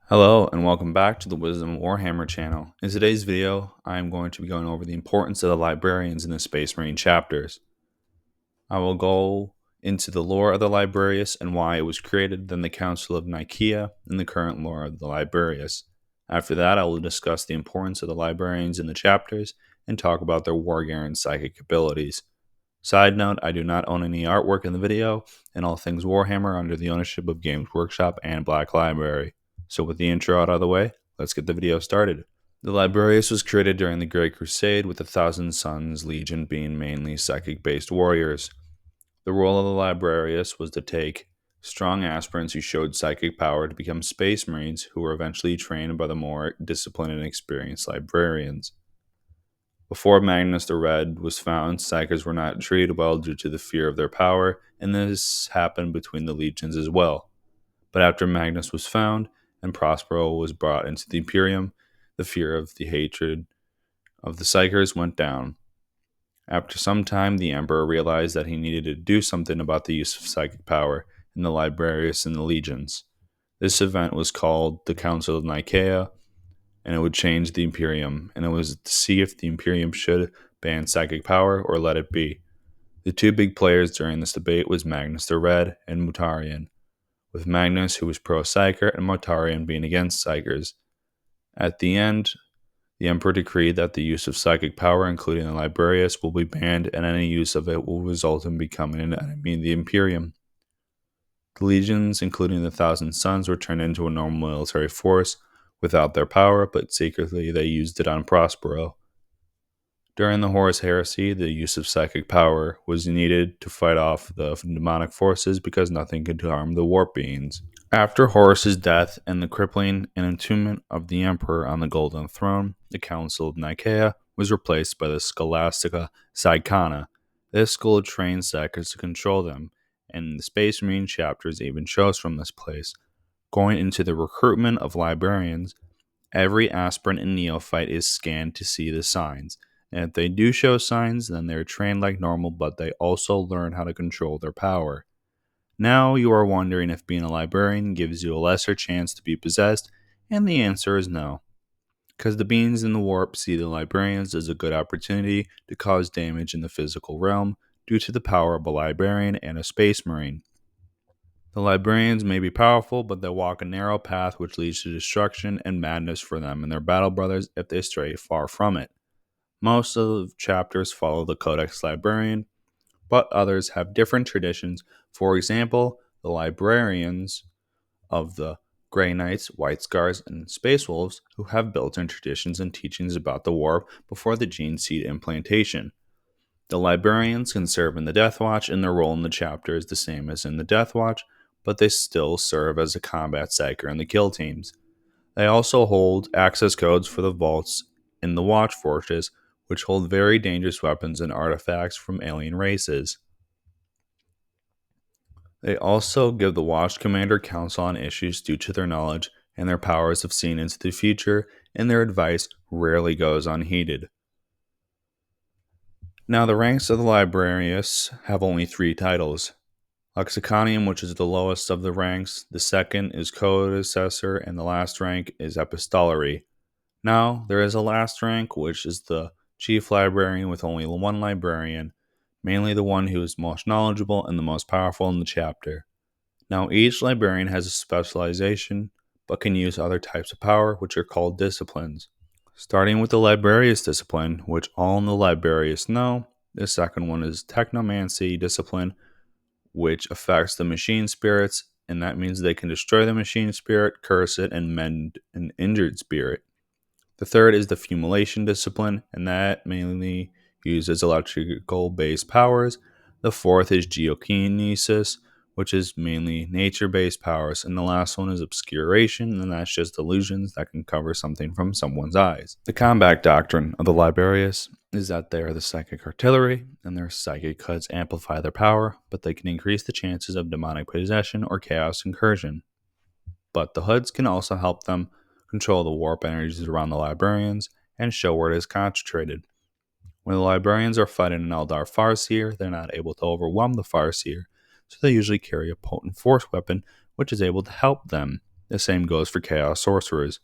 Hello and welcome back to the Wisdom of Warhammer channel. In today's video, I am going to be going over the importance of the Librarians in the Space Marine chapters. I will go into the lore of the Librarius and why it was created, then the Council of Nicaea, and the current lore of the Librarius. After that, I will discuss the importance of the Librarians in the chapters and talk about their Wargaren psychic abilities. Side note, I do not own any artwork in the video, and all things Warhammer are under the ownership of Games Workshop and Black Library. So with the intro out of the way, let's get the video started. The Librarius was created during the Great Crusade, with the Thousand Sons Legion being mainly psychic-based warriors. The role of the Librarius was to take strong aspirants who showed psychic power to become Space Marines, who were eventually trained by the more disciplined and experienced Librarians. Before Magnus the Red was found, Psykers were not treated well due to the fear of their power, and this happened between the legions as well. But after Magnus was found, and Prospero was brought into the Imperium, the fear of the hatred of the Psykers went down. After some time, the Emperor realized that he needed to do something about the use of psychic power in the Librarius and the legions. This event was called the Council of Nicaea, and it would change the Imperium, and it was to see if the Imperium should ban psychic power or let it be. The two big players during this debate was Magnus the Red and Mutarian, with Magnus, who was pro-Psyker, and Mutarian being against Psykers. At the end, the Emperor decreed that the use of psychic power, including the Librarius, will be banned, and any use of it will result in becoming an enemy of the Imperium. The legions, including the Thousand Sons, were turned into a normal military force without their power, but secretly they used it on Prospero. During the Horus Heresy, the use of psychic power was needed to fight off the demonic forces because nothing could harm the warp beings. After Horus's death and the crippling and entombment of the Emperor on the Golden Throne, the Council of Nicaea was replaced by the Scholastica Psychana. This school trained Psykers to control them, and the Space Marine chapters even chose from this place. Going into the recruitment of Librarians, every aspirant and neophyte is scanned to see the signs. And if they do show signs, then they're trained like normal, but they also learn how to control their power. Now you are wondering if being a librarian gives you a lesser chance to be possessed, and the answer is no. Because the beings in the warp see the librarians as a good opportunity to cause damage in the physical realm due to the power of a librarian and a space marine. The Librarians may be powerful, but they walk a narrow path which leads to destruction and madness for them and their battle brothers if they stray far from it. Most of the chapters follow the Codex Librarian, but others have different traditions. For example, the Librarians of the Grey Knights, White Scars, and Space Wolves, who have built-in traditions and teachings about the warp before the gene seed implantation. The Librarians can serve in the Death Watch, and their role in the chapter is the same as in the Death Watch, but they still serve as a combat psyker in the kill teams. They also hold access codes for the vaults in the Watch Fortress, which hold very dangerous weapons and artifacts from alien races. They also give the Watch Commander counsel on issues due to their knowledge and their powers of seeing into the future, and their advice rarely goes unheeded. Now, the ranks of the Librarius have only 3 titles. Lexiconium, which is the lowest of the ranks, the second is Codecessor, and the last rank is Epistolary. Now, there is a last rank, which is the Chief Librarian with only 1 librarian, mainly the one who is most knowledgeable and the most powerful in the chapter. Now, each librarian has a specialization, but can use other types of power, which are called disciplines. Starting with the Librarius discipline, which all in the Librarius know, the second one is Technomancy discipline, which affects the machine spirits, and that means they can destroy the machine spirit, curse it, and mend an injured spirit. The third is the Fumulation discipline, and that mainly uses electrical-based powers. The fourth is Geokinesis, which is mainly nature-based powers, and the last one is Obscuration, and that's just illusions that can cover something from someone's eyes. The combat doctrine of the Librarius is that they are the psychic artillery, and their psychic cuts amplify their power, but they can increase the chances of demonic possession or chaos incursion. But the hoods can also help them control the warp energies around the Librarians and show where it is concentrated. When the Librarians are fighting an Eldar Farseer, they're not able to overwhelm the Farseer, so they usually carry a potent force weapon which is able to help them. The same goes for chaos sorcerers.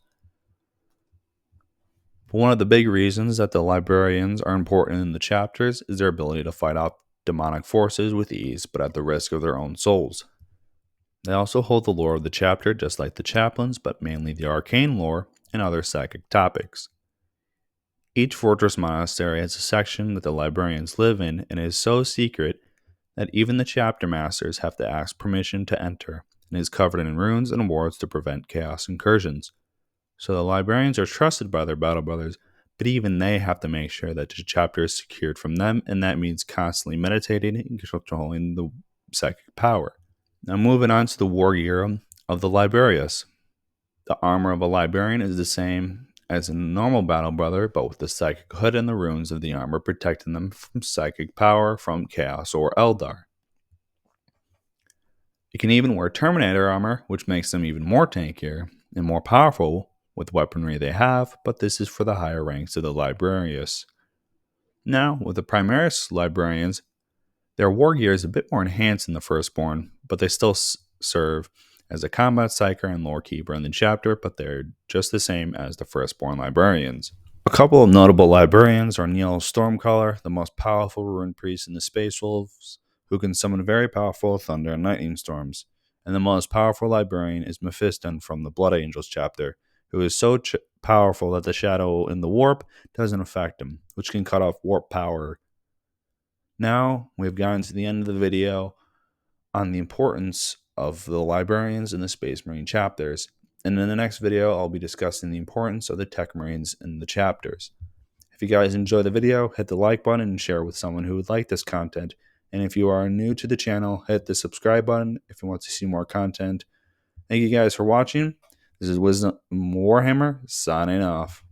But one of the big reasons that the librarians are important in the chapters is their ability to fight off demonic forces with ease, but at the risk of their own souls. They also hold the lore of the chapter just like the chaplains, but mainly the arcane lore and other psychic topics. Each fortress monastery has a section that the librarians live in and is so secret that even the chapter masters have to ask permission to enter, and is covered in runes and wards to prevent chaos incursions. So the librarians are trusted by their battle brothers, but even they have to make sure that the chapter is secured from them, and that means constantly meditating and controlling the psychic power. Now moving on to the war gear of the Librarius. The armor of a librarian is the same as a normal battle brother, but with the psychic hood and the runes of the armor protecting them from psychic power from Chaos or Eldar. You can even wear Terminator armor, which makes them even more tankier and more powerful with weaponry they have, but this is for the higher ranks of the Librarius. Now, with the Primaris Librarians, their war gear is a bit more enhanced than the Firstborn, but they still serve as a combat psyker and lore keeper in the chapter, but they're just the same as the Firstborn Librarians. A couple of notable librarians are Neil Stormcaller, the most powerful rune priest in the Space Wolves, who can summon very powerful thunder and lightning storms. And the most powerful librarian is Mephiston from the Blood Angels chapter, who is so powerful that the shadow in the warp doesn't affect him, which can cut off warp power. Now we've gotten to the end of the video on the importance of the librarians in the Space Marine chapters. And in the next video, I'll be discussing the importance of the Tech Marines in the chapters. If you guys enjoy the video, hit the like button and share with someone who would like this content. And if you are new to the channel, hit the subscribe button if you want to see more content. Thank you guys for watching. This is Wisdom of Warhammer, signing off.